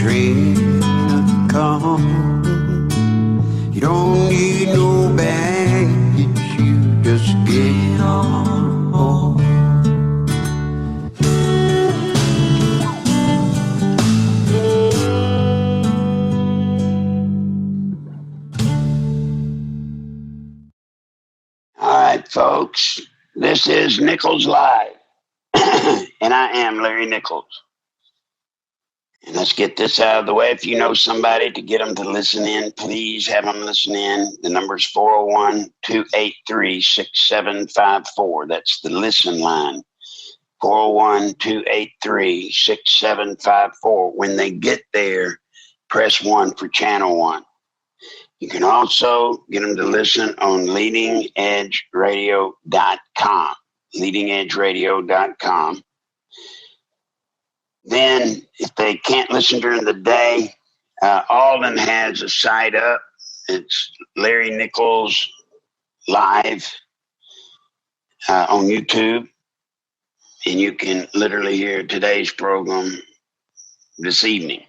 train to come. You don't need no baggage, you just get on board. All right, folks, this is Nichols Live, and I am Larry Nichols. And let's get this out of the way. If you know somebody to get them to listen in, please have them listen in. The number is 401-283-6754. That's the listen line, 401-283-6754. When they get there, press 1 for channel 1. You can also get them to listen on leadingedgeradio.com, leadingedgeradio.com. Then, if they can't listen during the day, Alden has a site up. It's Larry Nichols Live on YouTube. And you can literally hear today's program this evening.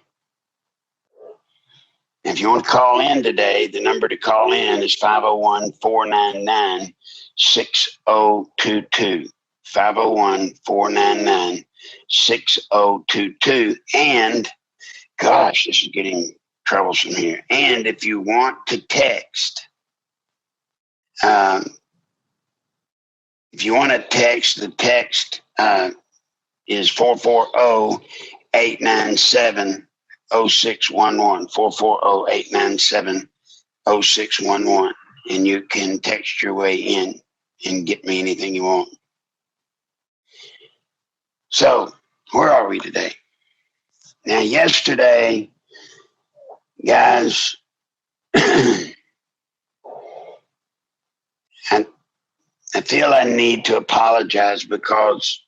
If you want to call in today, the number to call in is 501-499-6022. 501-499-6022. And, gosh, this is getting troublesome here. And if you want to text, the text is 440-897-0611. 440-897-0611. And you can text your way in and get me anything you want. So, where are we today? Now, yesterday, guys, I feel I need to apologize because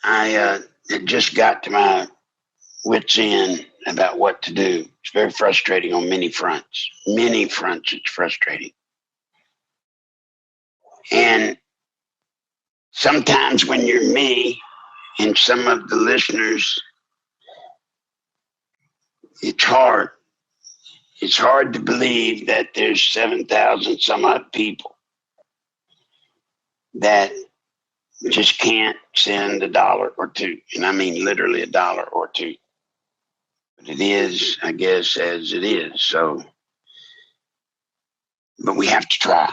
it just got to my wit's end about what to do. It's very frustrating on many fronts. Many fronts, it's frustrating. And sometimes when you're me and some of the listeners, it's hard. It's hard to believe that there's 7,000 some odd people that just can't send $1 or $2. And I mean literally $1 or $2. But it is, I guess, as it is. So, but we have to try.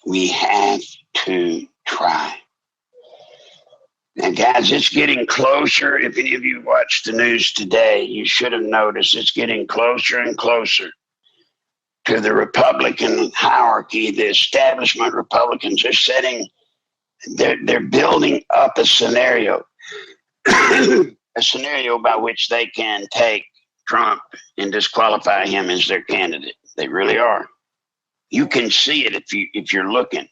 We have to try. Now, guys, it's getting closer. If any of you watched the news today, you should have noticed it's getting closer and closer to the Republican hierarchy. The establishment Republicans are they're building up a scenario, a scenario by which they can take Trump and disqualify him as their candidate. They really are. You can see it if you're looking.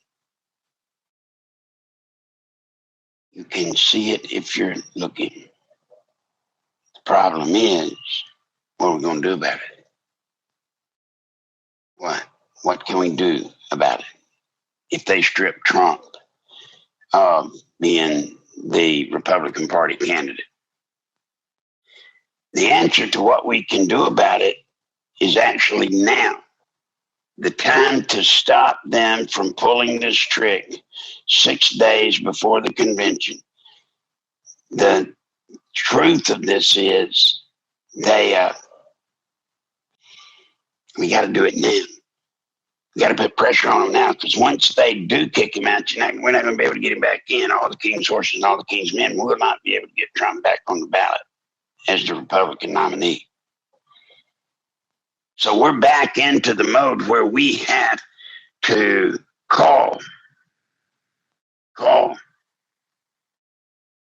You can see it if you're looking. The problem is, what are we going to do about it? What can we do about it if they strip Trump of being the Republican Party candidate? The answer to what we can do about it is actually now. The time to stop them from pulling this trick 6 days before the convention. The truth of this is we got to do it now. We got to put pressure on them now, because once they do kick him out, we're not going to be able to get him back in. All the king's horses and all the king's men will not be able to get Trump back on the ballot as the Republican nominee. So we're back into the mode where we have to call.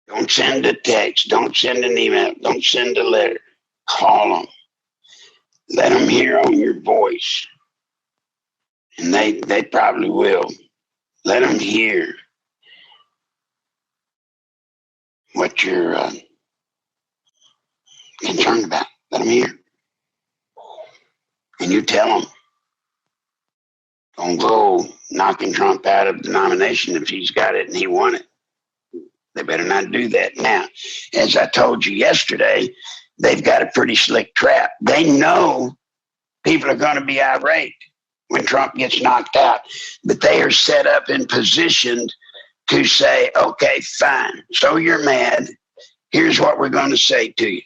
Don't send a text. Don't send an email. Don't send a letter. Call them. Let them hear on your voice. And they probably will. Let them hear what you're concerned about. Let them hear. And you tell them, don't go knocking Trump out of the nomination if he's got it and he won it. They better not do that. Now, as I told you yesterday, they've got a pretty slick trap. They know people are going to be irate when Trump gets knocked out, but they are set up and positioned to say, okay, fine. So you're mad. Here's what we're going to say to you.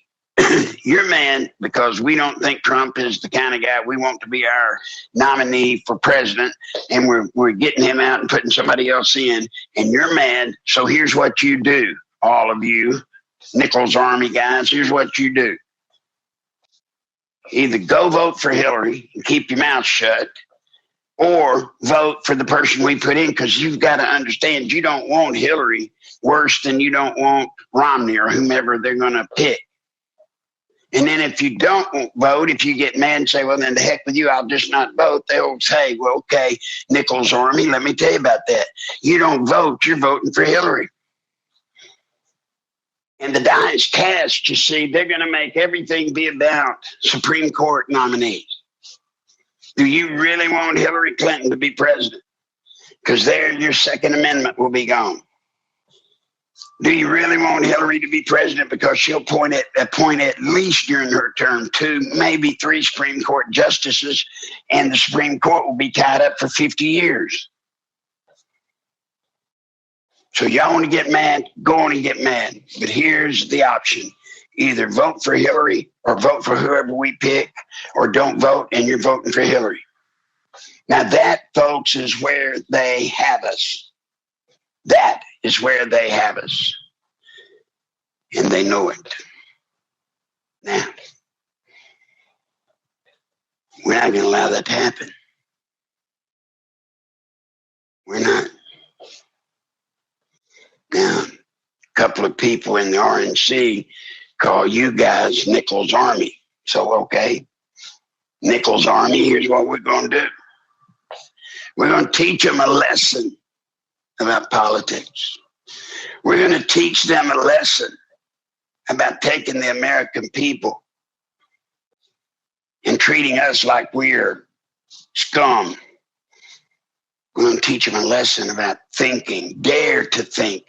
You're mad because we don't think Trump is the kind of guy we want to be our nominee for president, and we're getting him out and putting somebody else in, and you're mad. So here's what you do, all of you Nichols Army guys. Here's what you do. Either go vote for Hillary and keep your mouth shut, or vote for the person we put in, because you've got to understand you don't want Hillary worse than you don't want Romney or whomever they're going to pick. And then if you don't vote, if you get mad and say, well, then the heck with you, I'll just not vote, they'll say, well, okay, Nichols Army, let me tell you about that. You don't vote, you're voting for Hillary. And the die is cast, you see, they're going to make everything be about Supreme Court nominees. Do you really want Hillary Clinton to be president? Because there your Second Amendment will be gone. Do you really want Hillary to be president? Because she'll appoint at least during her term 2, maybe 3 Supreme Court justices, and the Supreme Court will be tied up for 50 years. So y'all want to get mad? Go on and get mad. But here's the option. Either vote for Hillary or vote for whoever we pick, or don't vote and you're voting for Hillary. Now that, folks, is where they have us. That is where they have us. And they know it. Now, we're not going to allow that to happen. We're not. Now, a couple of people in the RNC call you guys Nichols Army. So, okay, Nichols Army, here's what we're going to do. We're going to teach them a lesson about politics. We're going to teach them a lesson about taking the American people and treating us like we're scum. We're going to teach them a lesson about thinking, dare to think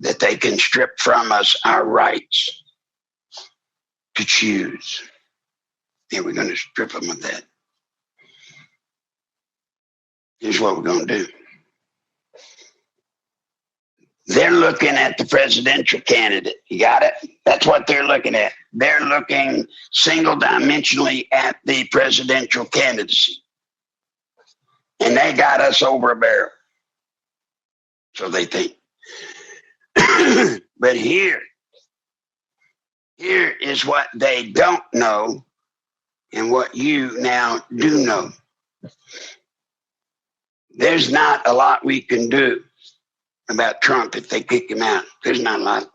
that they can strip from us our rights to choose. And we're going to strip them of that. Here's what we're going to do. They're looking at the presidential candidate. You got it? That's what they're looking at. They're looking single-dimensionally at the presidential candidacy. And they got us over a barrel. So they think. But here is what they don't know and what you now do know. There's not a lot we can do about Trump if they kick him out. There's not a lot.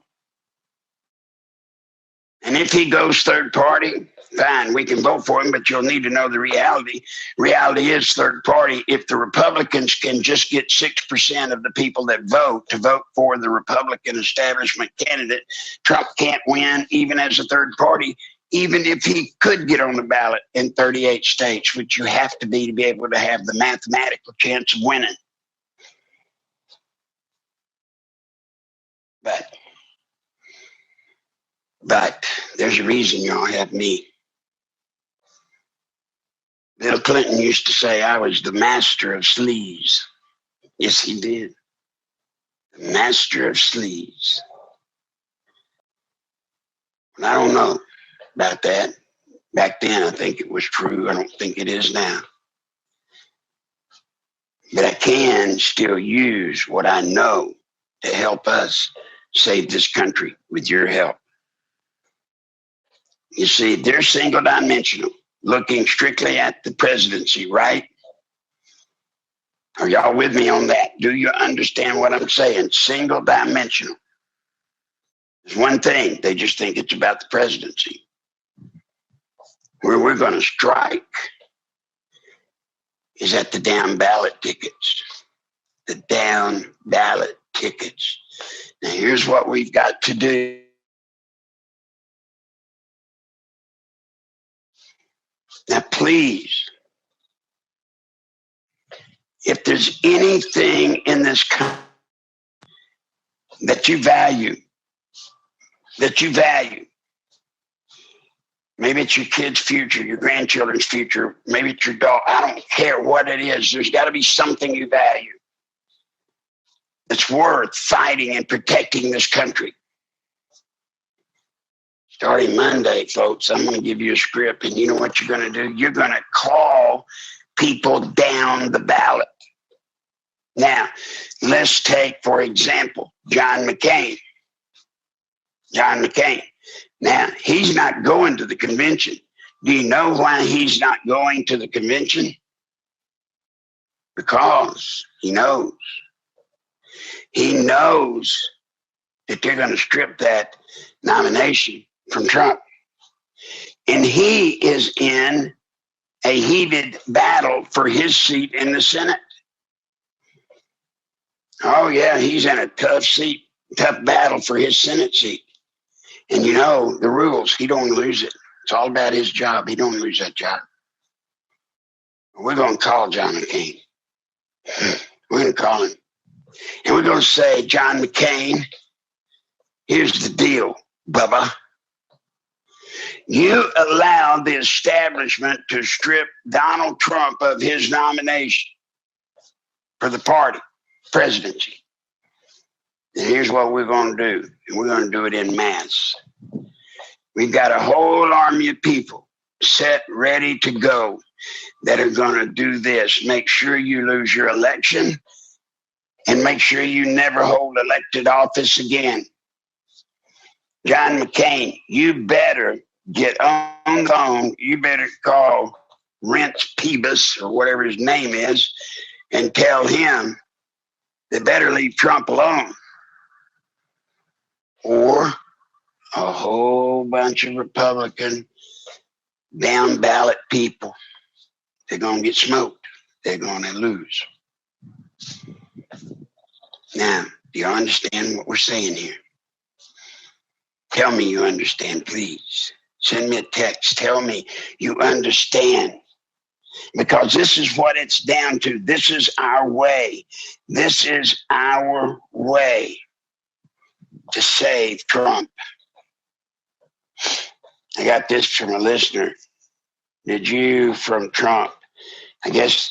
And if he goes third party, fine, we can vote for him, but you'll need to know the reality. Reality is third party. If the Republicans can just get 6% of the people that vote to vote for the Republican establishment candidate, Trump can't win even as a third party, even if he could get on the ballot in 38 states, which you have to be able to have the mathematical chance of winning. But there's a reason y'all have me. Bill Clinton used to say I was the master of sleaze. Yes, he did. The master of sleaze. And I don't know about that. Back then, I think it was true. I don't think it is now. But I can still use what I know to help us save this country with your help. You see, they're single-dimensional, looking strictly at the presidency, right? Are y'all with me on that? Do you understand what I'm saying? Single-dimensional. There's one thing, they just think it's about the presidency. Where we're going to strike is at the down ballot tickets. The down ballot tickets. Now, here's what we've got to do. Now, please, if there's anything in this country that you value, Maybe it's your kid's future, your grandchildren's future. Maybe it's your dog. I don't care what it is. There's got to be something you value that's worth fighting and protecting this country. Starting Monday, folks, I'm going to give you a script, and you know what you're going to do? You're going to call people down the ballot. Now, let's take, for example, John McCain. John McCain. Now, he's not going to the convention. Do you know why he's not going to the convention? Because he knows. He knows that they're going to strip that nomination from Trump. And he is in a heated battle for his seat in the Senate. Oh, yeah, he's in a tough battle for his Senate seat. And you know the rules. He don't lose it. It's all about his job. He don't lose that job. We're going to call John McCain. We're going to call him. And we're going to say, John McCain, here's the deal, Bubba. You allowed the establishment to strip Donald Trump of his nomination for the party presidency. And here's what we're going to do. And we're going to do it en masse. We've got a whole army of people set, ready to go that are going to do this. Make sure you lose your election and make sure you never hold elected office again. John McCain, you better get on the phone. You better call Reince Priebus or whatever his name is and tell him they better leave Trump alone. Or a whole bunch of Republican down ballot people, they're going to get smoked. They're going to lose. Now, do you understand what we're saying here? Tell me you understand, please. Send me a text. Tell me you understand. Because this is what it's down to. This is our way. This is our way to save Trump. I got this from a listener. Did you from Trump? I guess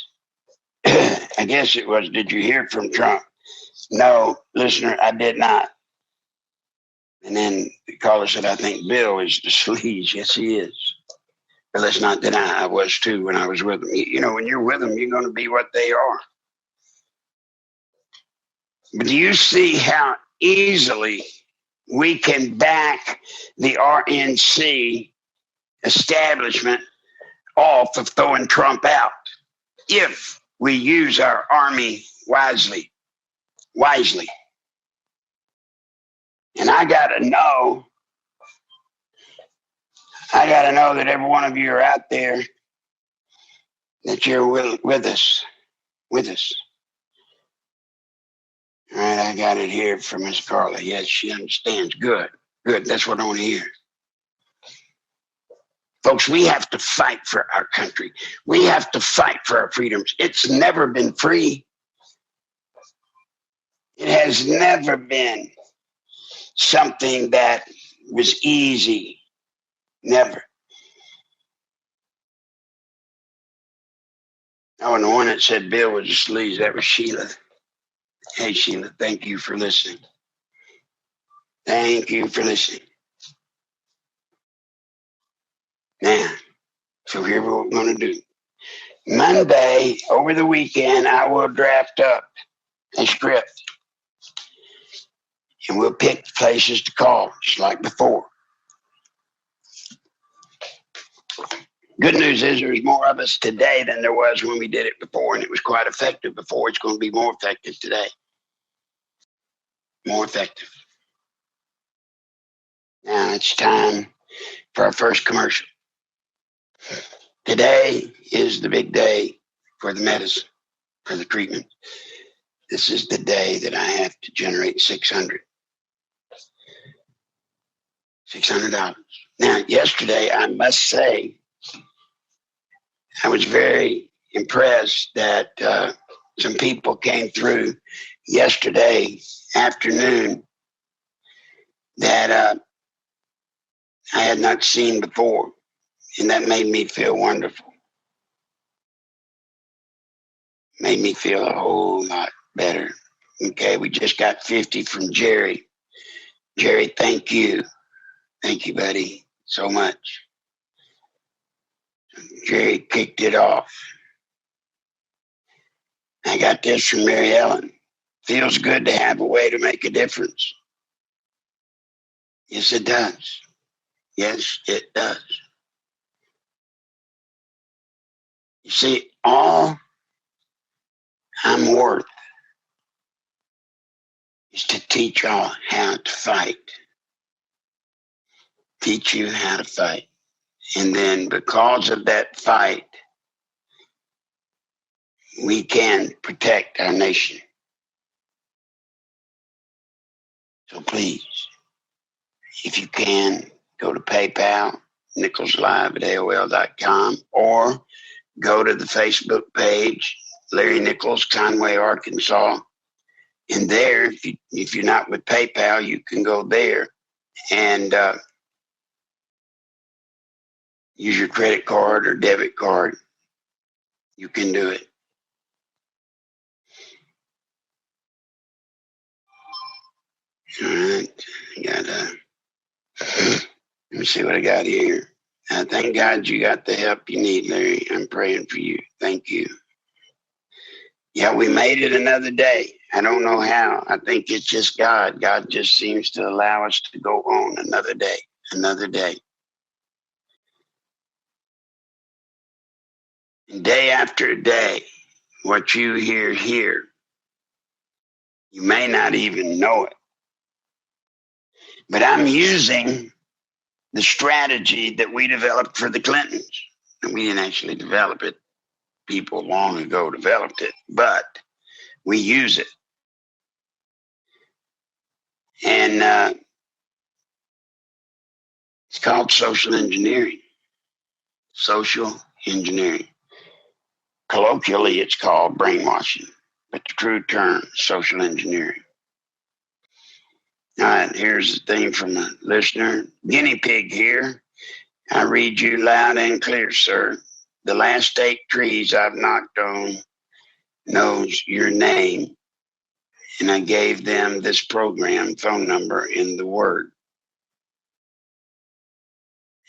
it was, did you hear from Trump? No, listener, I did not. And then the caller said, I think Bill is the sleaze. Yes, he is. But let's not deny I was too when I was with them. You know, when you're with them, you're going to be what they are. But do you see how easily we can back the RNC establishment off of throwing Trump out if we use our army wisely? And I got to know that every one of you are out there, that you're with us. All right, I got it here from Miss Carla. Yes, she understands. Good. That's what I want to hear. Folks, we have to fight for our country. We have to fight for our freedoms. It's never been free. It has never been something that was easy. Never. Oh, and the one that said Bill was a sleaze, that was Sheila. Hey, Sheila, thank you for listening. Thank you for listening. Now, so here's what we're going to do. Monday, over the weekend, I will draft up a script. And we'll pick places to call, just like before. Good news is there's more of us today than there was when we did it before, and it was quite effective before. It's going to be more effective today. More effective. Now it's time for our first commercial. Today is the big day for the medicine, for the treatment. This is the day that I have to generate $600. Now, yesterday, I must say, I was very impressed that some people came through yesterday afternoon that I had not seen before. And that made me feel wonderful. Made me feel a whole lot better. Okay, we just got 50 from Jerry. Jerry, thank you. Thank you, buddy, so much. Jerry kicked it off. I got this from Mary Ellen. Feels good to have a way to make a difference. Yes, it does. Yes, it does. You see, all I'm worth is to teach y'all how to fight. Teach you how to fight. And then because of that fight, we can protect our nation. So please, if you can, go to PayPal, Nichols Live at AOL.com, or go to the Facebook page, Larry Nichols, Conway, Arkansas. And there, if you're not with PayPal, you can go there and use your credit card or debit card. You can do it. All right. Let me see what I got here. Thank God you got the help you need, Larry. I'm praying for you. Thank you. Yeah, we made it another day. I don't know how. I think it's just God. God just seems to allow us to go on another day, another day. And day after day, what you hear here, you may not even know it. But I'm using the strategy that we developed for the Clintons. And we didn't actually develop it. People long ago developed it, but we use it. And it's called social engineering. Social engineering. Colloquially, it's called brainwashing, but the true term, social engineering. All right, here's the thing from a listener. Guinea pig here. I read you loud and clear, sir. The last 8 trees I've knocked on knows your name, and I gave them this program phone number in the word.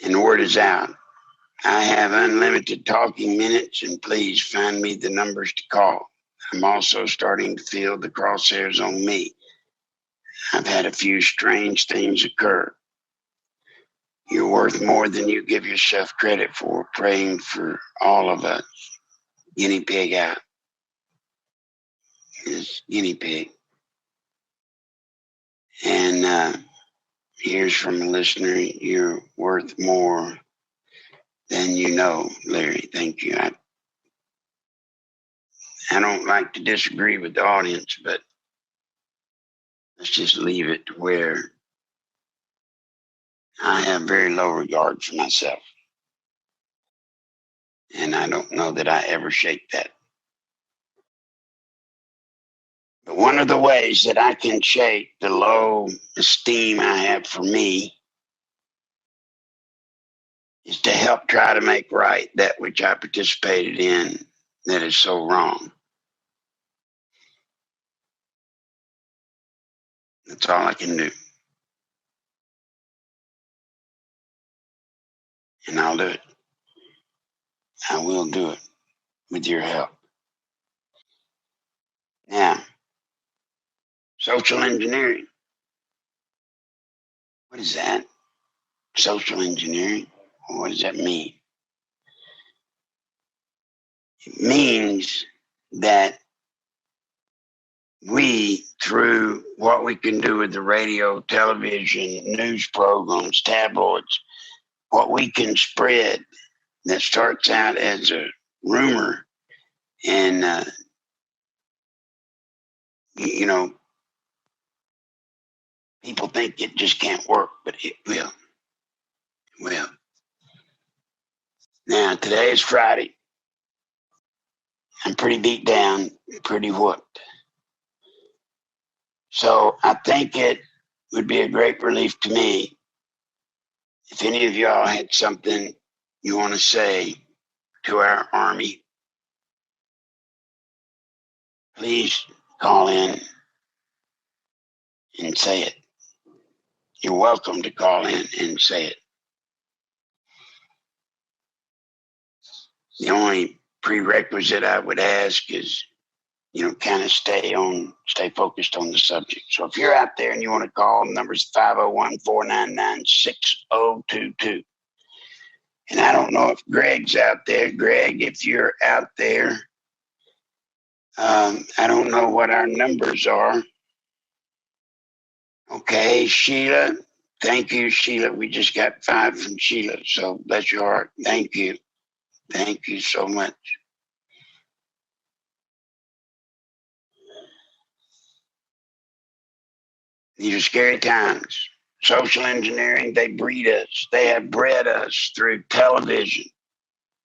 And the word is out. I have unlimited talking minutes, and please find me the numbers to call. I'm also starting to feel the crosshairs on me. I've had a few strange things occur. You're worth more than you give yourself credit for. Praying for all of us. Guinea pig out. This guinea pig. And here's from a listener. You're worth more than you know, Larry. Thank you. I don't like to disagree with the audience, but let's just leave it to where I have very low regard for myself. And I don't know that I ever shake that. But one of the ways that I can shake the low esteem I have for me is to help try to make right that which I participated in that is so wrong. That's all I can do. And I'll do it. I will do it with your help. Now, social engineering. What is that? Social engineering? What does that mean? It means that we, through what we can do with the radio, television, news programs, tabloids, what we can spread that starts out as a rumor and, you know, people think it just can't work, but it will. It will. Now, today is Friday. I'm pretty beat down, pretty whooped. So I think it would be a great relief to me if any of y'all had something you want to say to our Army, please call in and say it. You're welcome to call in and say it. The only prerequisite I would ask is, kind of stay focused on the subject. So if you're out there and you want to call, the number's 501-499-6022. And I don't know if Greg's out there. Greg, if you're out there, I don't know what our numbers are. Okay, Sheila. Thank you, Sheila. We just got 5 from Sheila. So bless your heart. Thank you. Thank you so much. These are scary times. Social engineering, they breed us. They have bred us through television,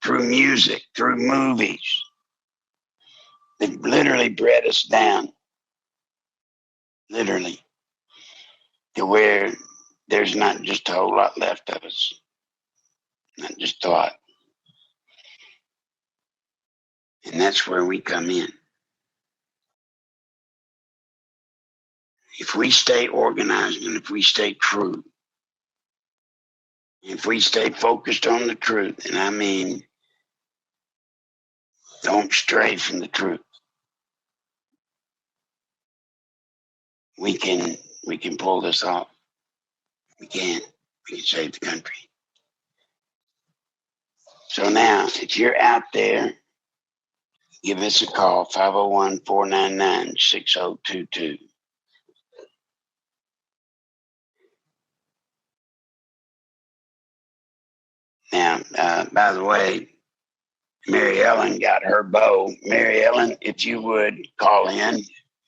through music, through movies. They literally bred us down. Literally. To where there's not just a whole lot left of us. Not just a lot. And that's where we come in. If we stay organized and if we stay true, if we stay focused on the truth, and I mean, don't stray from the truth, we can pull this off. We can save the country. So now, if you're out there, give us a call, 501-499-6022. Now, by the way, Mary Ellen got her bow. Mary Ellen, if you would call in,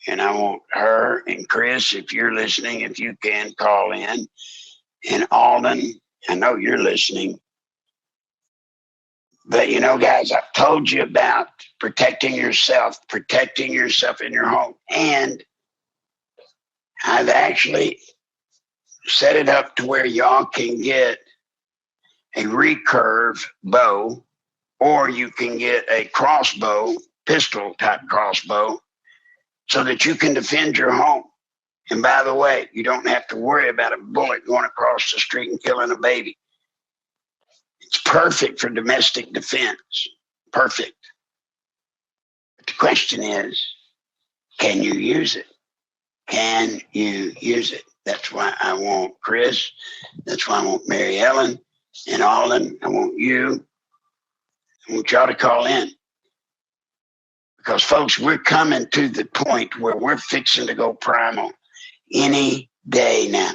and I want her and Chris, if you're listening, if you can call in. And Alden, I know you're listening. But guys, I've told you about protecting yourself in your home. And I've actually set it up to where y'all can get a recurve bow, or you can get a crossbow, pistol type crossbow, so that you can defend your home. And by the way, you don't have to worry about a bullet going across the street and killing a baby. It's perfect for domestic defense. Perfect. But the question is, can you use it? Can you use it? That's why I want Chris. That's why I want Mary Ellen and Alden. I want you. I want y'all to call in. Because, folks, we're coming to the point where we're fixing to go primal any day now.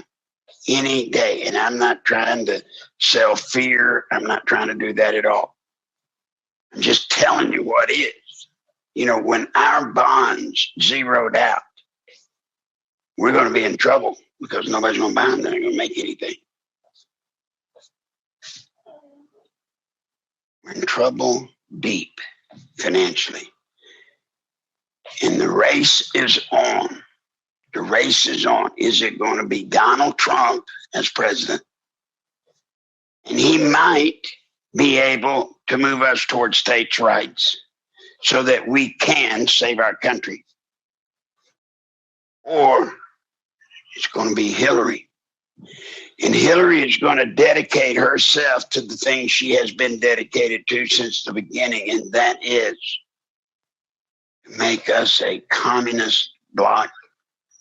Any day. And I'm not trying to sell fear. I'm not trying to do that at all. I'm just telling you what is. When our bonds zeroed out, we're going to be in trouble because nobody's going to buy them. They're not going to make anything. We're in trouble deep financially. And the race is on. The race is on. Is it going to be Donald Trump as president? And he might be able to move us towards states' rights so that we can save our country. Or it's going to be Hillary. And Hillary is going to dedicate herself to the thing she has been dedicated to since the beginning, and that is make us a communist bloc,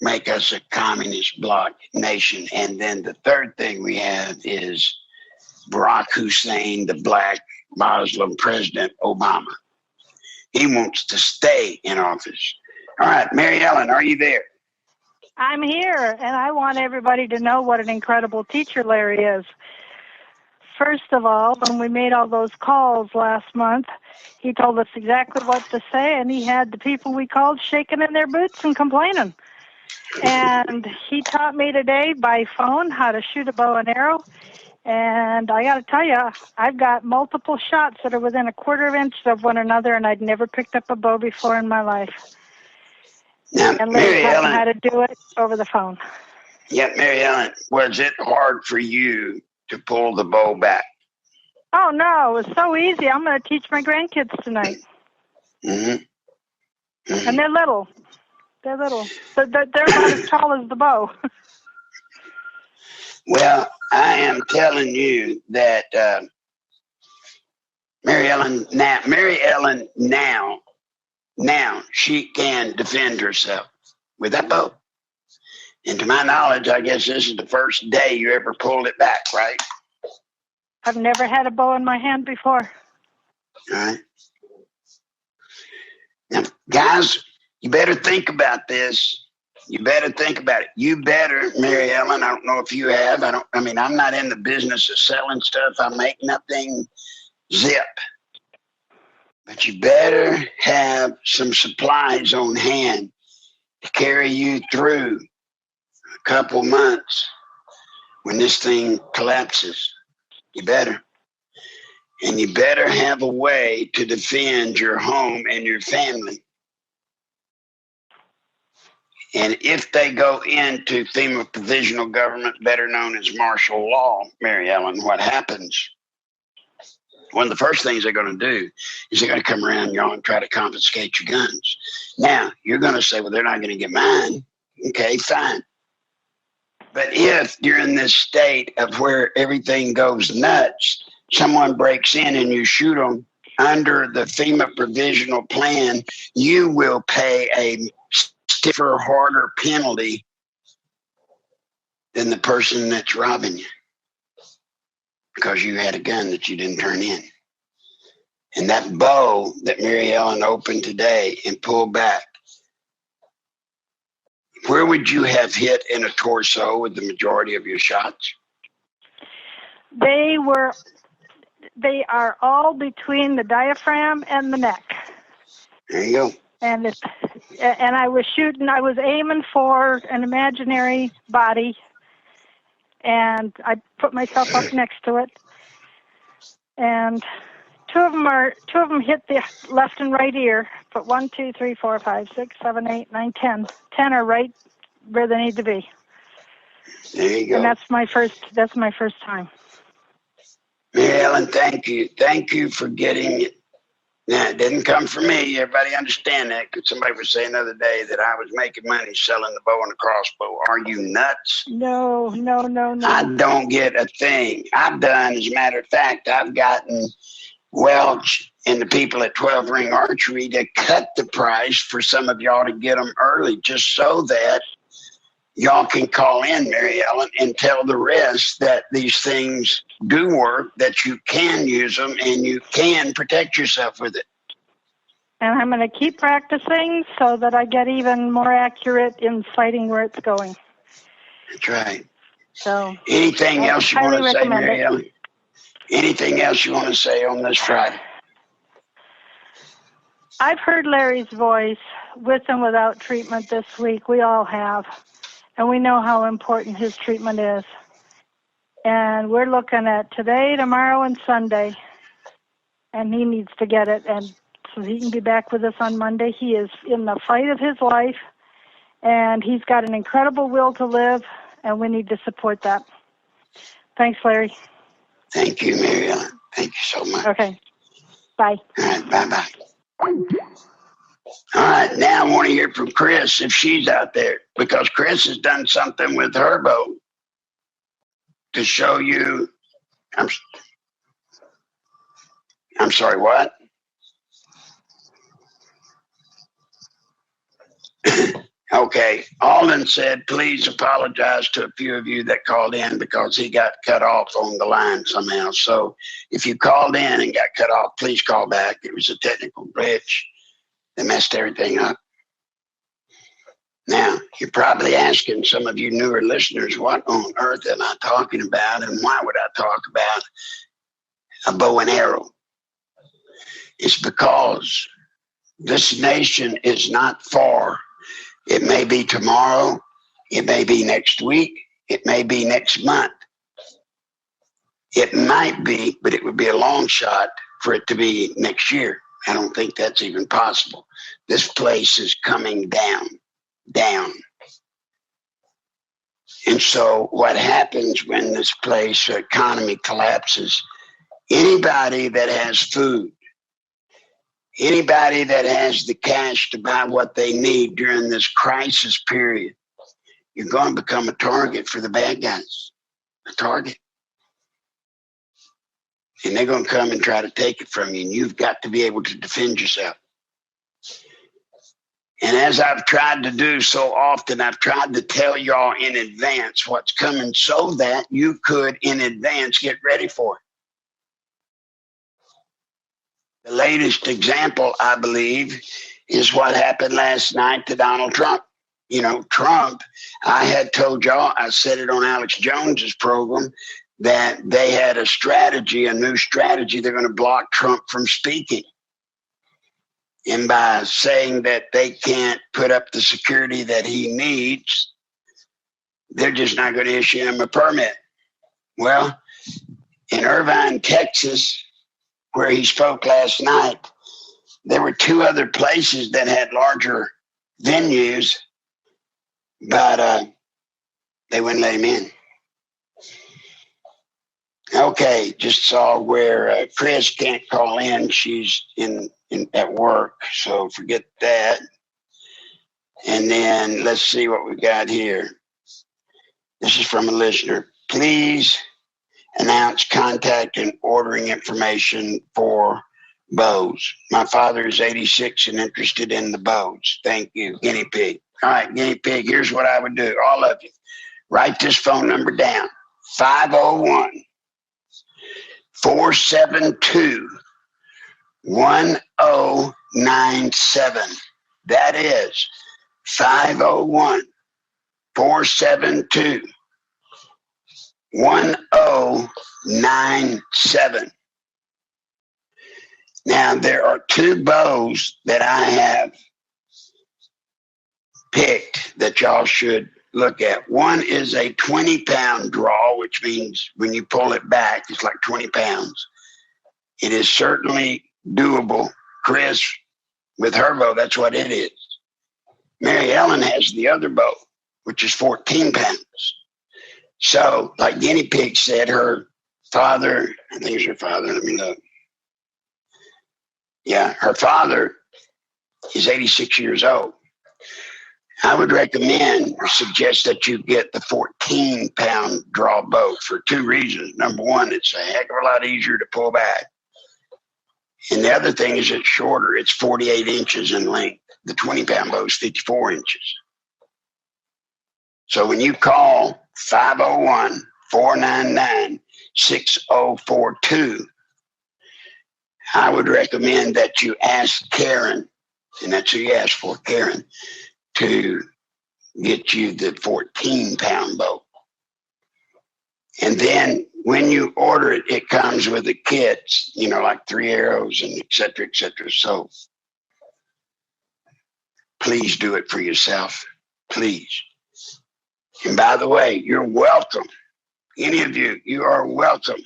make us a communist bloc nation. And then the third thing we have is Barack Hussein, the black Muslim president, Obama. He wants to stay in office. All right, Mary Ellen, are you there? I'm here, and I want everybody to know what an incredible teacher Larry is. First of all, when we made all those calls last month, he told us exactly what to say, and he had the people we called shaking in their boots and complaining. And he taught me today by phone how to shoot a bow and arrow. And I got to tell you, I've got multiple shots that are within a quarter of an inch of one another, and I'd never picked up a bow before in my life. Now, And Mary Larry taught Ellen, me how to do it over the phone. Yeah, Mary Ellen, was it hard for you to pull the bow back? Oh, no, it was so easy. I'm going to teach my grandkids tonight. Mm-hmm. Mm-hmm. And they're little. They're little. They're about as tall as the bow. Well, I am telling you that Mary Ellen now she can defend herself with that bow. And to my knowledge, I guess this is the first day you ever pulled it back, right? I've never had a bow in my hand before. All right. Now, guys, you better think about this. You better think about it. You better, Mary Ellen, I don't know if you have. I'm not in the business of selling stuff. I make nothing zip. But you better have some supplies on hand to carry you through a couple months when this thing collapses. You better. And you better have a way to defend your home and your family. And if they go into FEMA provisional government, better known as martial law, Mary Ellen, what happens? One of the first things they're going to do is they're going to come around y'all and try to confiscate your guns. Now, you're going to say, well, they're not going to get mine. Okay, fine. But if you're in this state of where everything goes nuts, someone breaks in and you shoot them under the FEMA provisional plan, you will pay a stiffer, harder penalty than the person that's robbing you because you had a gun that you didn't turn in. And that bow that Mary Ellen opened today and pulled back, where would you have hit in a torso with the majority of your shots? They are all between the diaphragm and the neck. There you go. And I was aiming for an imaginary body, and I put myself up next to it. And two of them hit the left and right ear, but 1, 2, 3, 4, 5, 6, 7, 8, 9, 10. 10 are right where they need to be. There you go. And that's my first time. Mary Ellen, thank you. Thank you for getting it. Now, it didn't come from me. Everybody understand that, because somebody was saying the other day that I was making money selling the bow and the crossbow. Are you nuts? No. I don't get a thing. I've done, as a matter of fact, I've gotten Welch and the people at 12 Ring Archery to cut the price for some of y'all to get them early, just so that y'all can call in, Mary Ellen, and tell the rest that these things do work, that you can use them, and you can protect yourself with it. And I'm going to keep practicing so that I get even more accurate in sighting where it's going. That's right. So, anything else you want to say, Mary it. Ellen? Anything else you want to say on this Friday? I've heard Larry's voice with and without treatment this week. We all have. And we know how important his treatment is. And we're looking at today, tomorrow, and Sunday. And he needs to get it. And so he can be back with us on Monday. He is in the fight of his life. And he's got an incredible will to live. And we need to support that. Thanks, Larry. Thank you, Mary Ellen. Thank you so much. Okay. Bye. All right, bye-bye. All right, now I want to hear from Chris if she's out there, because Chris has done something with her bow to show you. I'm sorry, what? Okay, Alden said, please apologize to a few of you that called in because he got cut off on the line somehow. So if you called in and got cut off, please call back. It was a technical glitch that messed everything up. Now, you're probably asking, some of you newer listeners, what on earth am I talking about, and why would I talk about a bow and arrow? It's because this nation is not far. It may be tomorrow, it may be next week, it may be next month. It might be, but it would be a long shot for it to be next year. I don't think that's even possible. This place is coming down. And so what happens when this place economy collapses Anybody that has food, anybody that has the cash to buy what they need during this crisis period, you're going to become a target for the bad guys. A target. And they're going to come and try to take it from you, and you've got to be able to defend yourself. And as I've tried to do so often, I've tried to tell y'all in advance what's coming so that you could in advance get ready for it. The latest example, I believe, is what happened last night to Donald Trump. You know, Trump, I had told y'all, I said it on Alex Jones's program, that they had a strategy, a new strategy. They're going to block Trump from speaking. And by saying that they can't put up the security that he needs, they're just not going to issue him a permit. Well, in Irvine, Texas, where he spoke last night, there were two other places that had larger venues, but they wouldn't let him in. Okay, just saw where Chris can't call in. She's at work, so forget that. And then let's see what we got here. This is from a listener. Please announce contact and ordering information for bows. My father is 86 and interested in the bows. Thank you. Guinea pig. All right, guinea pig, here's what I would do. All of you, write this phone number down. 501-472-1097. That is 501-472-1097. Now, there are two bows that I have picked that y'all should look at. One is a 20-pound draw, which means when you pull it back, it's like 20 pounds. It is certainly doable. Chris, with her bow, that's what it is. Mary Ellen has the other bow, which is 14 pounds. So, like Guinea Pig said, her father, I think it's her father, let me look. Yeah, her father is 86 years old. I would recommend or suggest that you get the 14-pound draw bow for two reasons. Number one, it's a heck of a lot easier to pull back. And the other thing is it's shorter. It's 48 inches in length. The 20-pound bow is 54 inches. So when you call 501-499-6042, I would recommend that you ask Karen, and that's who you ask for, Karen, to get you the 14-pound bow. And then when you order it, it comes with the kits, you know, like 3 arrows and et cetera, et cetera. So please do it for yourself, please. And by the way, you're welcome. Any of you, you are welcome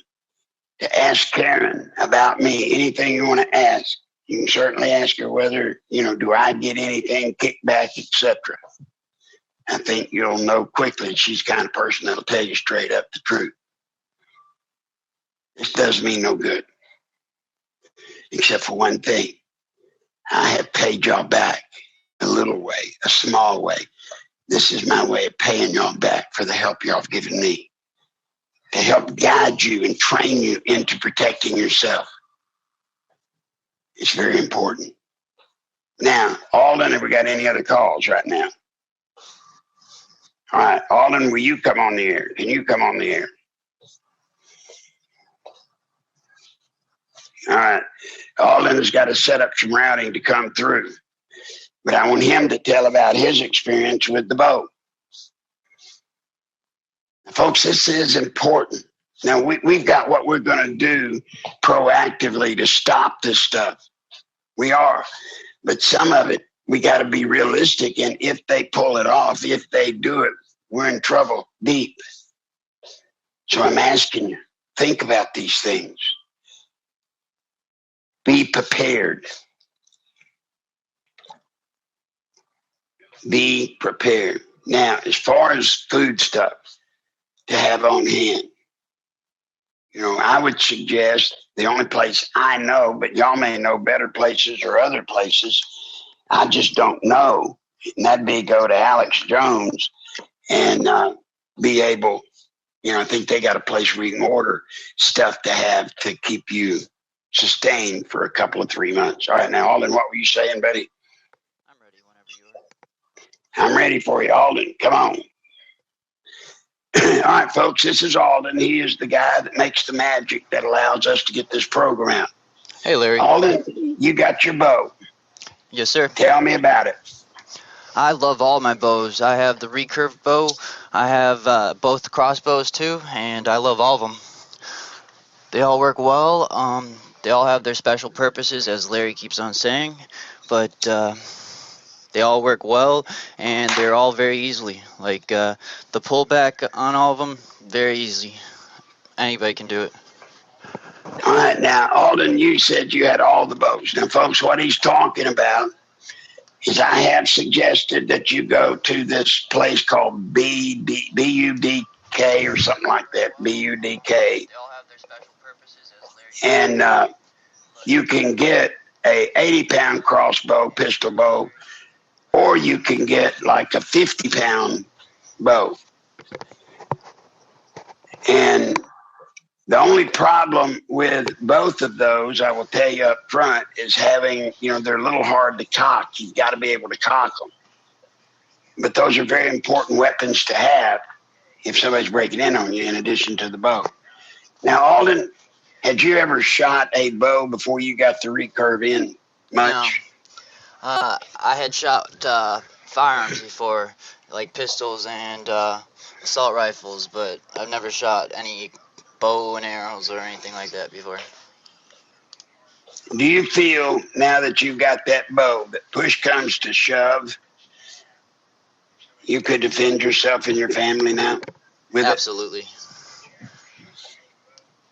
to ask Karen about me, anything you want to ask. You can certainly ask her whether, you know, do I get anything, kickback, etc. I think you'll know quickly she's the kind of person that'll tell you straight up the truth. This does me no good, except for one thing. I have paid y'all back a little way, a small way. This is my way of paying y'all back for the help y'all have given me, to help guide you and train you into protecting yourself. It's very important. Now, Alden, have we got any other calls right now? All right, Alden, will you come on the air? Can you come on the air? All right, Alden has got to set up some routing to come through. But I want him to tell about his experience with the bow. Folks, this is important. Now, we've got what we're going to do proactively to stop this stuff. We are. But some of it, we got to be realistic. And if they pull it off, if they do it, we're in trouble deep. So I'm asking you, think about these things. Be prepared. Be prepared. Now, as far as food stuff to have on hand, I would suggest the only place I know, but y'all may know better places or other places, I just don't know, and that'd be go to Alex Jones and be able, I think they got a place where you can order stuff to have to keep you sustained for a couple of 3 months. All right, now, Alden, what were you saying, buddy? I'm ready whenever you are. I'm ready for you, Alden. Come on. All right, folks, this is Alden. He is the guy that makes the magic that allows us to get this program. Hey, Larry. Alden, you got your bow. Yes, sir. Tell me about it. I love all my bows. I have the recurve bow. I have both the crossbows too, and I love all of them. They all work well. They all have their special purposes, as Larry keeps on saying, but they all work well, and they're all very easily. Like the pullback on all of them, very easy. Anybody can do it. All right, now, Alden, you said you had all the bows. Now, folks, what he's talking about is I have suggested that you go to this place called BUDK or something like that, BUDK. They all have their special purposes, as Larry. And you can get a 80-pound crossbow, pistol bow, or you can get like a 50-pound bow. And the only problem with both of those, I will tell you up front, is having, they're a little hard to cock. You've got to be able to cock them. But those are very important weapons to have if somebody's breaking in on you, in addition to the bow. Now, Alden, had you ever shot a bow before you got the recurve in much? No. I had shot firearms before, like pistols and assault rifles, but I've never shot any bow and arrows or anything like that before. Do you feel, now that you've got that bow, that push comes to shove, you could defend yourself and your family now with Absolutely.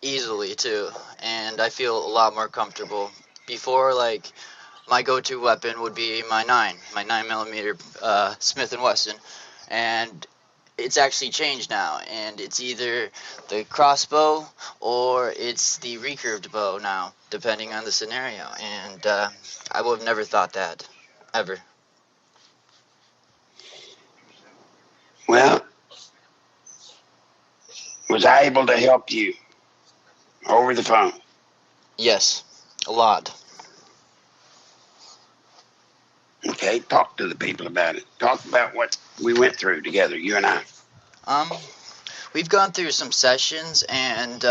Easily, too. And I feel a lot more comfortable. Before, like, my go-to weapon would be my 9mm Smith & Wesson. And it's actually changed now, and it's either the crossbow or it's the recurved bow now, depending on the scenario. And I would have never thought that, ever. Well, was I able to help you over the phone? Yes, a lot. Okay, talk to the people about it. Talk about what we went through together, you and I. We've gone through some sessions, and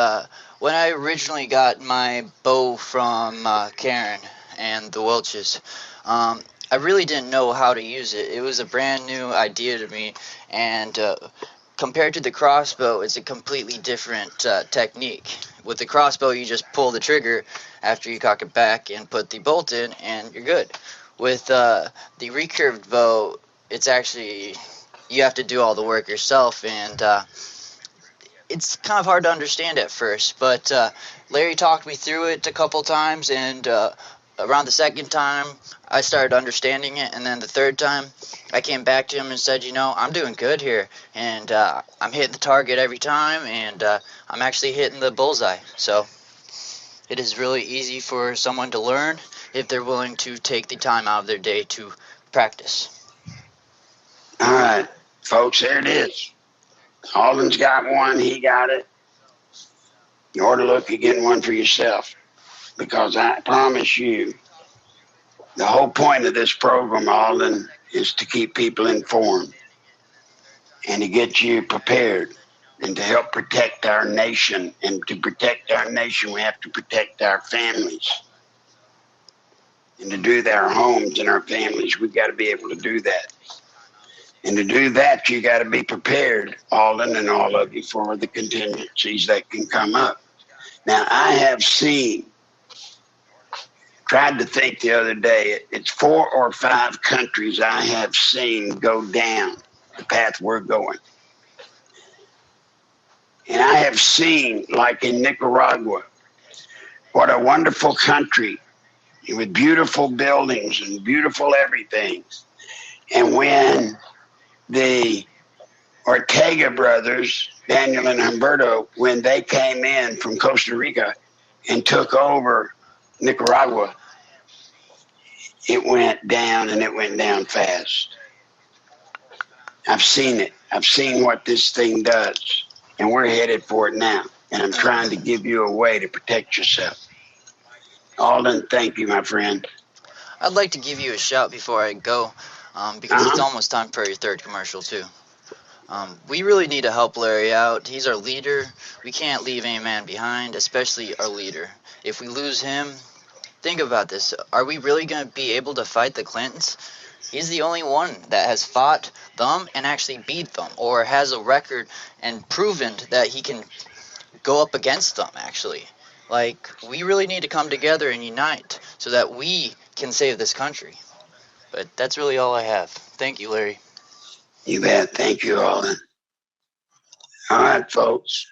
when I originally got my bow from Karen and the Welches, I really didn't know how to use it. It was a brand new idea to me, and compared to the crossbow, it's a completely different technique. With the crossbow, you just pull the trigger after you cock it back and put the bolt in, and you're good. With the recurved bow, it's actually, you have to do all the work yourself, and it's kind of hard to understand at first, but Larry talked me through it a couple times, and around the second time, I started understanding it, and then the third time, I came back to him and said, I'm doing good here, and I'm hitting the target every time, and I'm actually hitting the bullseye. So it is really easy for someone to learn if they're willing to take the time out of their day to practice. All right, folks, there it is. Alden's got one, he got it. You ought to look at getting one for yourself, because I promise you, the whole point of this program, Alden, is to keep people informed and to get you prepared and to help protect our nation. And to protect our nation, we have to protect our families. And to do that, our homes and our families, we've got to be able to do that. And to do that, you got to be prepared, Alden and all of you, for the contingencies that can come up. Now, I have tried to think the other day, it's 4 or 5 countries I have seen go down the path we're going. And I have seen, like in Nicaragua, what a wonderful country with beautiful buildings and beautiful everything. And when the Ortega brothers Daniel and Humberto, when they came in from Costa Rica and took over Nicaragua, it went down, and it went down fast. I've seen it. I've seen what this thing does, and we're headed for it now. And I'm trying to give you a way to protect yourself. Alden, thank you, my friend. I'd like to give you a shout before I go, because it's almost time for your third commercial too. We really need to help Larry out. He's our leader. We can't leave any man behind, especially our leader. If we lose him, think about this. Are we really going to be able to fight the Clintons? He's the only one that has fought them and actually beat them, or has a record and proven that he can go up against them, actually. Like, we really need to come together and unite so that we can save this country. But that's really all I have. Thank you, Larry. You bet. Thank you, Alden. All right, folks.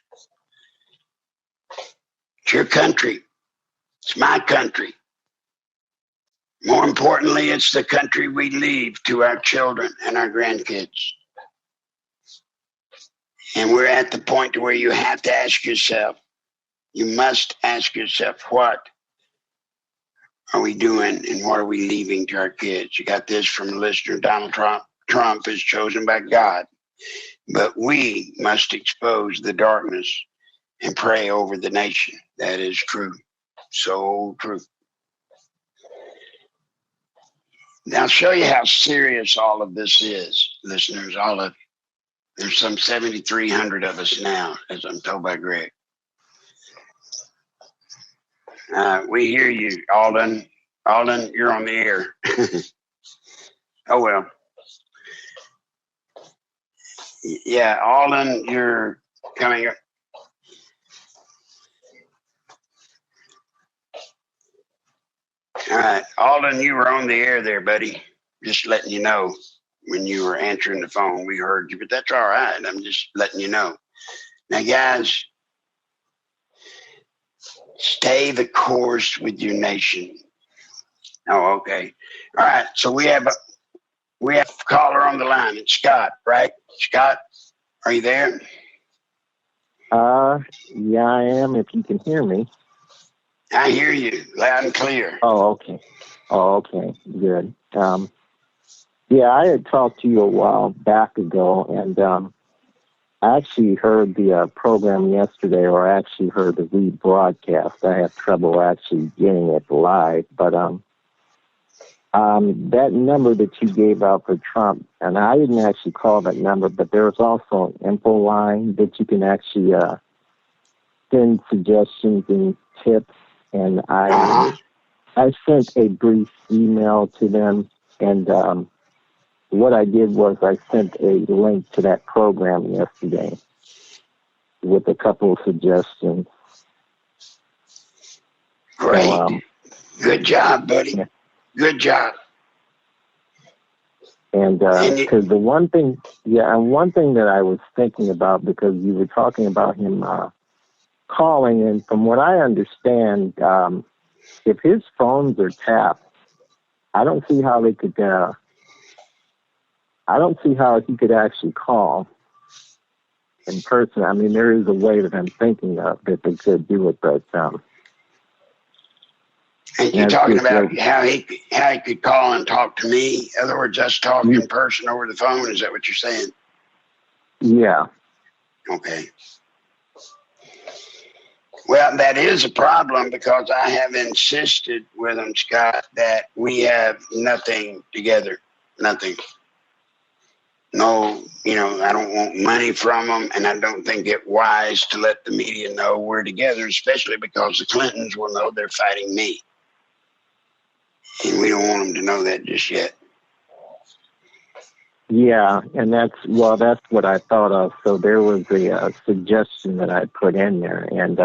It's your country. It's my country. More importantly, it's the country we leave to our children and our grandkids. And we're at the point where you have to ask yourself, you must ask yourself, what are we doing and what are we leaving to our kids? You got this from listener Donald Trump. Trump is chosen by God, but we must expose the darkness and pray over the nation. That is true. So true. Now, I'll show you how serious all of this is, listeners, all of you. There's some 7,300 of us now, as I'm told by Greg. We hear you, Alden. Alden, you're on the air. Oh, well. Yeah, Alden, you're coming up. All right, Alden, you were on the air there, buddy. Just letting you know when you were answering the phone. We heard you, but that's all right. I'm just letting you know. Now, guys, stay the course with your nation. Oh, okay. All right, so we have a caller on the line. It's Scott, right? Scott, are you there? Yeah, I am, if you can hear me. I hear you loud and clear. Oh, okay. Oh, okay. Good. Yeah, I had talked to you a while back ago, and I actually heard the program yesterday, or I actually heard the rebroadcast. I had trouble actually getting it live, but that number that you gave out for Trump, and I didn't actually call that number, but there's also an info line that you can actually send suggestions and tips. And I sent a brief email to them, and what I did was I sent a link to that program yesterday with a couple of suggestions. Great. So, good job, buddy. Yeah. Good job. And because the one thing, and one thing that I was thinking about, because you were talking about him calling, and from what I understand, if his phones are tapped, I don't see how they could. I don't see how he could actually call in person. I mean, there is a way that I'm thinking of that they could do it, but and you're talking about how he could call and talk to me. In other words, us talking in person over the phone. Is that what you're saying? Yeah. Okay. Well, that is a problem, because I have insisted with him, Scott, that we have nothing together. Nothing. No, I don't want money from them, and I don't think it wise to let the media know we're together, especially because the Clintons will know they're fighting me. And we don't want them to know that just yet. Yeah, and that's what I thought of. So there was a suggestion that I put in there, and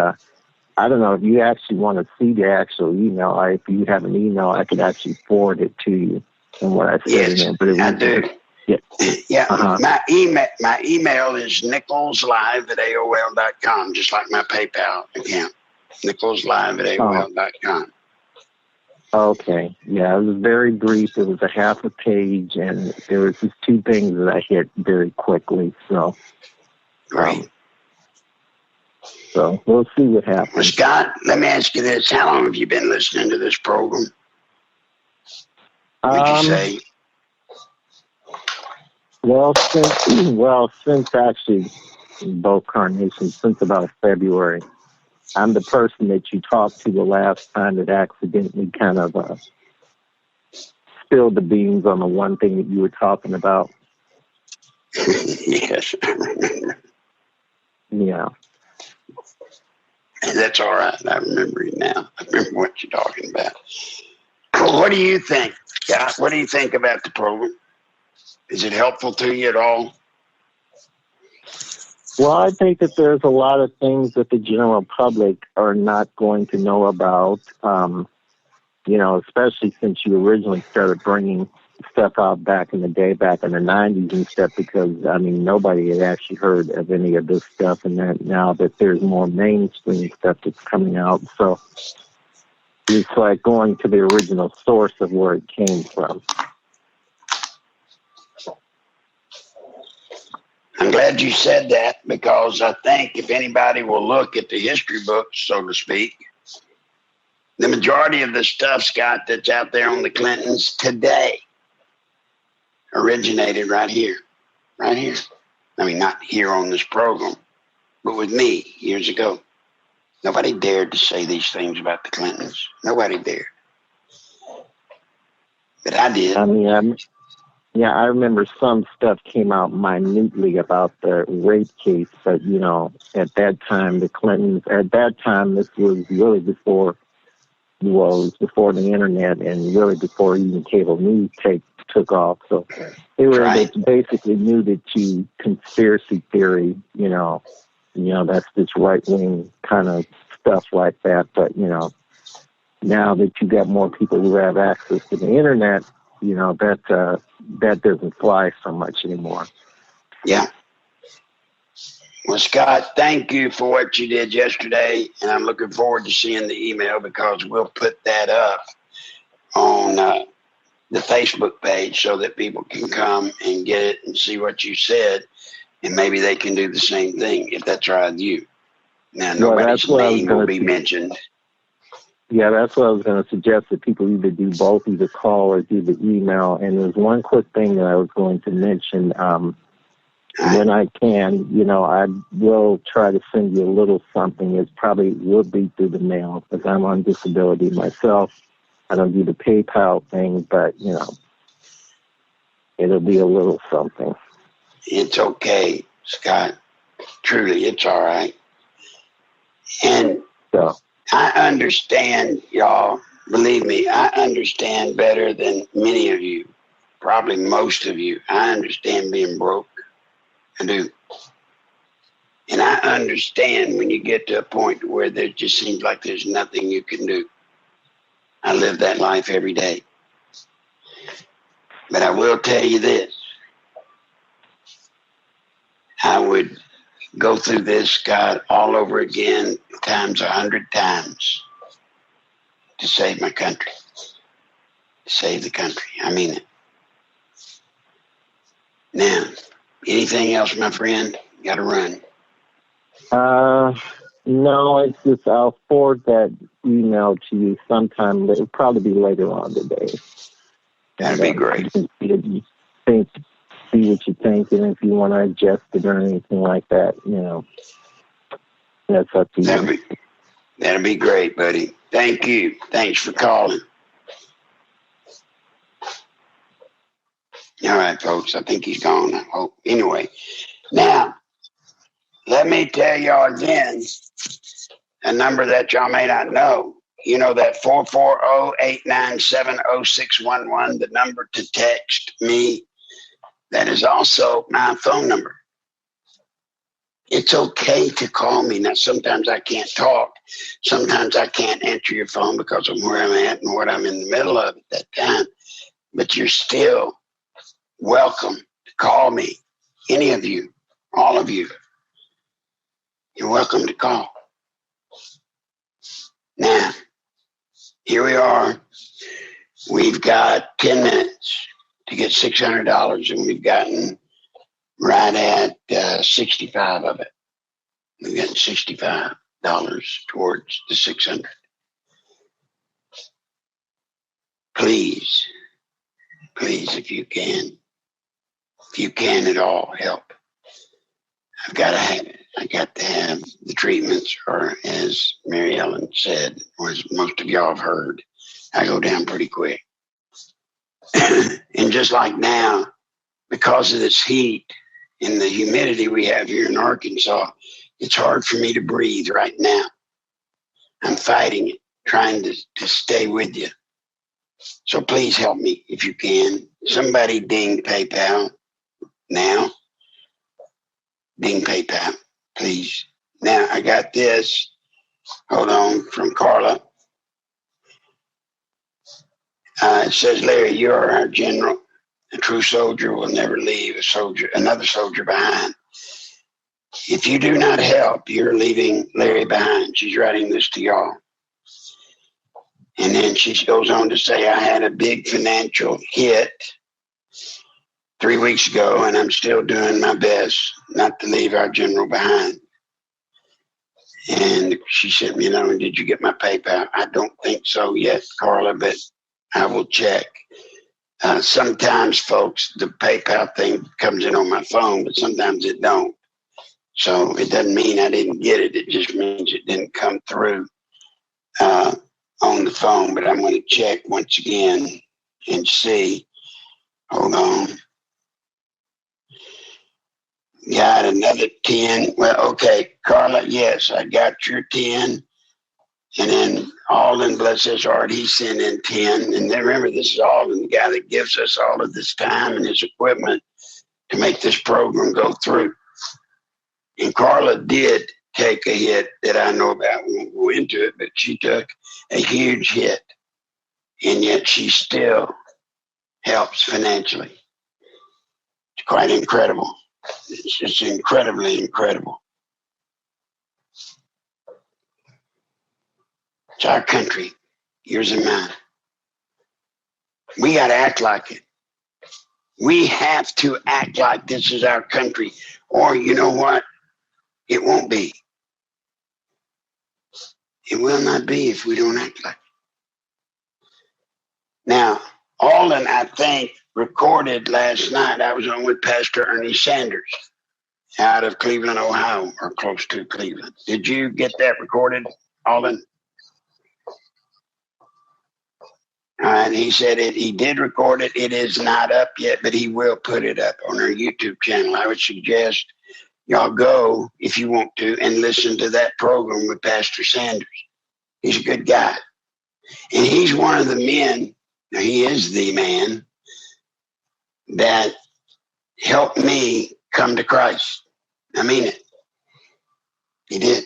I don't know if you actually want to see the actual email. If you have an email, I could actually forward it to you and what I said in there. But I do. Yeah. Yeah. My email is nicholslive@aol.com, just like my PayPal account. nicholslive@aol.com. Okay. Yeah, it was very brief. It was a half a page, and there was just two things that I hit very quickly. So, Great. So we'll see what Well, happens. Scott, let me ask you this. How long have you been listening to this program, would you say? Well, since actually both carnations, since about February. I'm the person that you talked to the last time that accidentally kind of spilled the beans on the one thing that you were talking about. Yes, I remember. Yeah. And that's all right. I remember it now. I remember what you're talking about. Well, what do you think, Scott? What do you think about the program? Is it helpful to you at all? Well, I think that there's a lot of things that the general public are not going to know about, especially since you originally started bringing stuff out back in the day, back in the 90s and stuff, because, nobody had actually heard of any of this stuff, and that now that there's more mainstream stuff that's coming out. So it's like going to the original source of where it came from. I'm glad you said that, because I think if anybody will look at the history books, so to speak, the majority of the stuff, Scott, that's out there on the Clintons today originated right here. Right here. Not here on this program, but with me years ago. Nobody dared to say these things about the Clintons. Nobody dared. But I did. I remember some stuff came out minutely about the rape case, but, at that time, the Clintons, this was really before the internet and really before even cable news took off. So they were able to basically knew that conspiracy theory, that's this right-wing kind of stuff like that. But, now that you got more people who have access to the internet, that doesn't fly so much anymore. Yeah. Well, Scott, thank you for what you did yesterday, and I'm looking forward to seeing the email, because we'll put that up on the Facebook page so that people can come and get it and see what you said, and maybe they can do the same thing, if that's all right with you. Now, nobody's name will be mentioned. Yeah, that's what I was going to suggest, that people either do both, either call or do the email. And there's one quick thing that I was going to mention. When I can, I will try to send you a little something. It probably will be through the mail, because I'm on disability myself. I don't do the PayPal thing, but, it'll be a little something. It's okay, Scott. Truly, it's all right. And I understand, y'all. Believe me, I understand better than many of you, probably most of you. I understand being broke. I do. And I understand when you get to a point where there just seems like there's nothing you can do. I live that life every day. But I will tell you this. I would go through this, Scott, all over again, times 100 times, to save my country, to save the country. I mean it. Now, anything else, my friend? Got to run. No, it's just I'll forward that email to you sometime. It'll probably be later on today. That'd be great. See what you think, and if you want to adjust it or anything like that, that's up to you. That'd be great, buddy. Thank you. Thanks for calling. All right, folks. I think he's gone. I hope. Anyway, now, let me tell y'all again a number that y'all may not know. You know that 440-897-0611, the number to text me. That is also my phone number. It's okay to call me. Now, sometimes I can't talk. Sometimes I can't answer your phone because of where I'm at and what I'm in the middle of at that time. But you're still welcome to call me. Any of you, all of you, you're welcome to call. Now, here we are. We've got 10 minutes to get $600, and we've gotten right at 65 of it. We've gotten 65. towards the 600. Please, please, if you can at all, help. I've got to have it. I got to have the treatments, or as Mary Ellen said, or as most of y'all have heard, I go down pretty quick. And just like now, because of this heat and the humidity we have here in Arkansas, it's hard for me to breathe right now. I'm fighting it, trying to stay with you. So please help me if you can. Somebody ding PayPal now. Ding PayPal, please. Now, I got this. Hold on, from Carla. It says, Larry, you are our general. A true soldier will never leave another soldier behind. If you do not help, you're leaving Larry behind. She's writing this to y'all. And then she goes on to say, I had a big financial hit 3 weeks ago, and I'm still doing my best not to leave our general behind. And she sent me another one. Did you get my PayPal? I don't think so yet, Carla, but I will check. Sometimes, folks, the PayPal thing comes in on my phone, but sometimes it don't. So it doesn't mean I didn't get it. It just means it didn't come through on the phone. But I'm going to check once again and see. Hold on. Got another 10. Well, okay, Carla, yes, I got your 10. And then Alden, bless his heart, he sent in 10. And then remember, this is Alden, the guy that gives us all of this time and his equipment to make this program go through. And Carla did take a hit that I know about. We won't go into it, but she took a huge hit. And yet she still helps financially. It's quite incredible. It's just incredibly incredible. It's our country, yours and mine. We got to act like it. We have to act like this is our country. Or you know what? It won't be. It will not be if we don't act like it. Now, Alden, I think, recorded last night. I was on with Pastor Ernie Sanders out of Cleveland, Ohio, or close to Cleveland. Did you get that recorded, Alden? And he said he did record it. It is not up yet, but he will put it up on our YouTube channel. I would suggest y'all go, if you want to, and listen to that program with Pastor Sanders. He's a good guy. And he's one of the men, he is the man, that helped me come to Christ. I mean it. He did.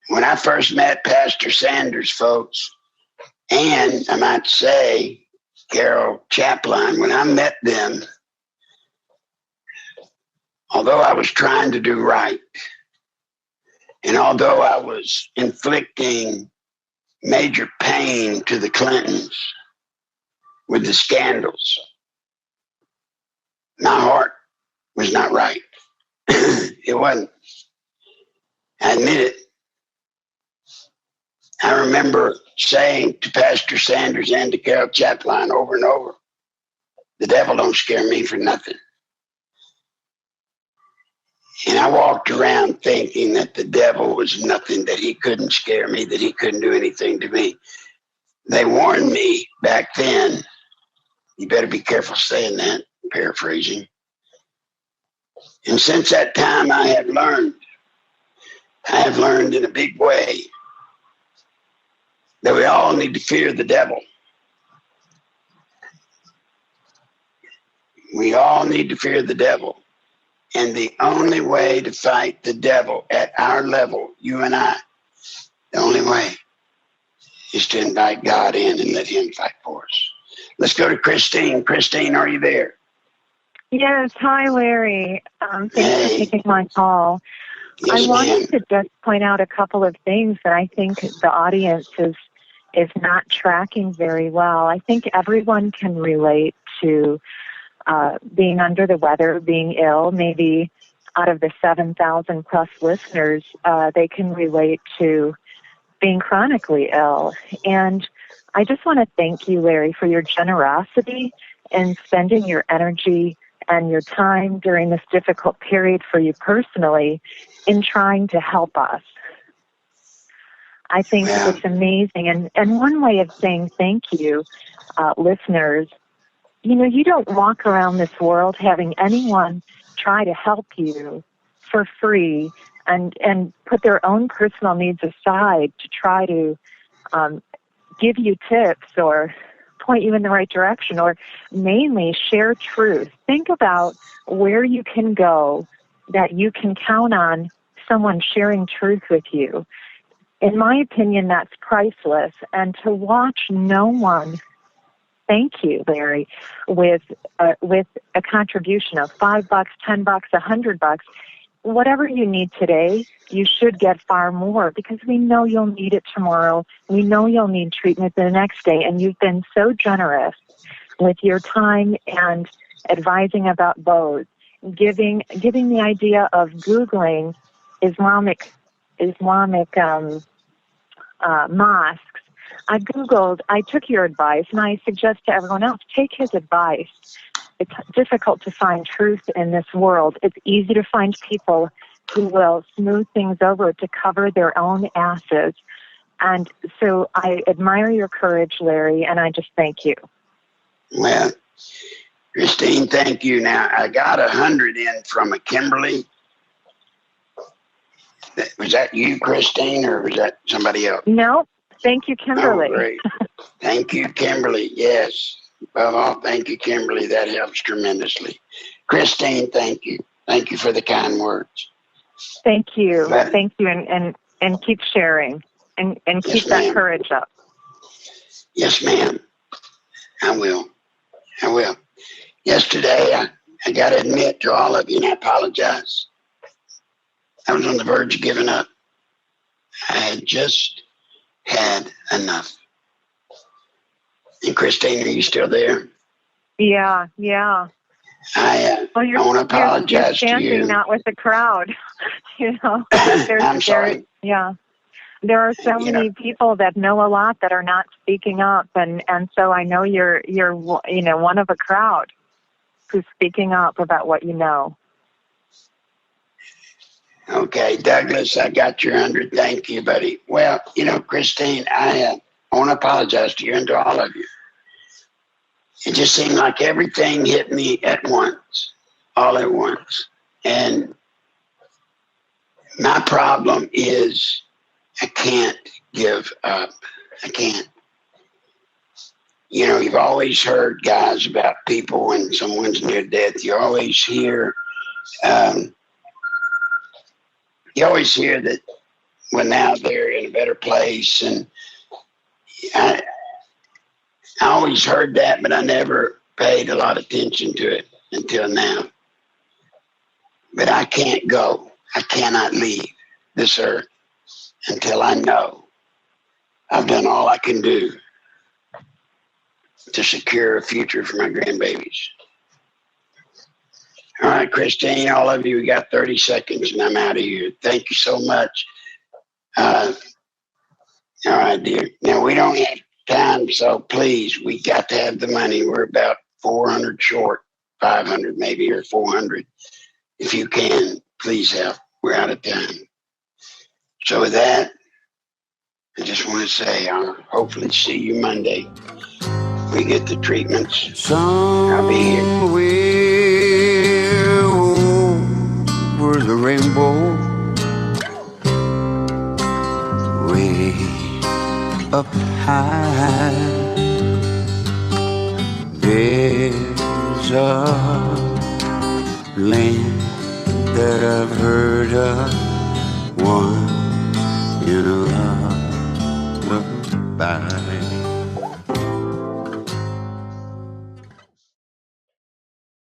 When I first met Pastor Sanders, folks, and I might say Carol Chaplin, when I met them, although I was trying to do right, and although I was inflicting major pain to the Clintons with the scandals, my heart was not right. It wasn't. I admit it. I remember saying to Pastor Sanders and to Carol Chaplin over and over, the devil don't scare me for nothing. And I walked around thinking that the devil was nothing, that he couldn't scare me, that he couldn't do anything to me. They warned me back then, you better be careful saying that, paraphrasing. And since that time I have learned in a big way that we all need to fear the devil. We all need to fear the devil. And the only way to fight the devil at our level, you and I, the only way is to invite God in and let him fight for us. Let's go to Christine. Christine, are you there? Yes. Hi, Larry. Thanks for taking my call. Yes, I wanted to just point out a couple of things that I think the audience is not tracking very well. I think everyone can relate to being under the weather, being ill, maybe out of the 7,000 plus listeners, they can relate to being chronically ill. And I just want to thank you, Larry, for your generosity in spending your energy and your time during this difficult period for you personally in trying to help us. I think it's amazing. And one way of saying thank you, listeners, you know, you don't walk around this world having anyone try to help you for free and put their own personal needs aside to try to give you tips or point you in the right direction, or mainly share truth. Think about where you can go that you can count on someone sharing truth with you. In my opinion, that's priceless. And to watch no one, thank you, Larry, with a contribution of $5, $10, $100, whatever you need today, you should get far more, because we know you'll need it tomorrow. We know you'll need treatment the next day. And you've been so generous with your time and advising about bows, giving the idea of Googling Islamic mosques. I took your advice, and I suggest to everyone else, take his advice. It's difficult to find truth in this world. It's easy to find people who will smooth things over to cover their own asses. And so I admire your courage, Larry, and I just thank you. Well, Christine, thank you. Now, I got 100 in from a Kimberly. Was that you, Christine, or was that somebody else? No, thank you, Kimberly. Oh, great. Thank you, Kimberly. Yes. Above all, thank you, Kimberly. That helps tremendously. Christine, thank you. Thank you for the kind words. Thank you. Thank you, and keep sharing, and keep that courage up. Yes, ma'am. I will. Yesterday, I got to admit to all of you, and I apologize. I was on the verge of giving up. I had just had enough. And Christine, are you still there? Yeah. I want to apologize you're standing, to you. Not with the crowd. You know, I'm sorry. Yeah. There are so many people that know a lot that are not speaking up, and so I know you're one of a crowd who's speaking up about what you know. Okay, Douglas, I got your 100. Thank you, buddy. Well, Christine, I want to apologize to you and to all of you. It just seemed like everything hit me at once, all at once. And my problem is I can't give up. I can't. You've always heard, guys, about people when someone's near death. You always hear that, well, now they're in a better place. And I always heard that, but I never paid a lot of attention to it until now. But I can't go. I cannot leave this earth until I know I've done all I can do to secure a future for my grandbabies. All right, Christine, all of you, we got 30 seconds and I'm out of here. Thank you so much. All right, dear. Now, we don't have time, so please, we got to have the money. We're about 400 short, 500 maybe, or 400. If you can, please help. We're out of time. So with that, I just want to say I'll hopefully see you Monday. We get the treatments. I'll be here. Over the rainbow, way up high, there's a land that I've heard of once.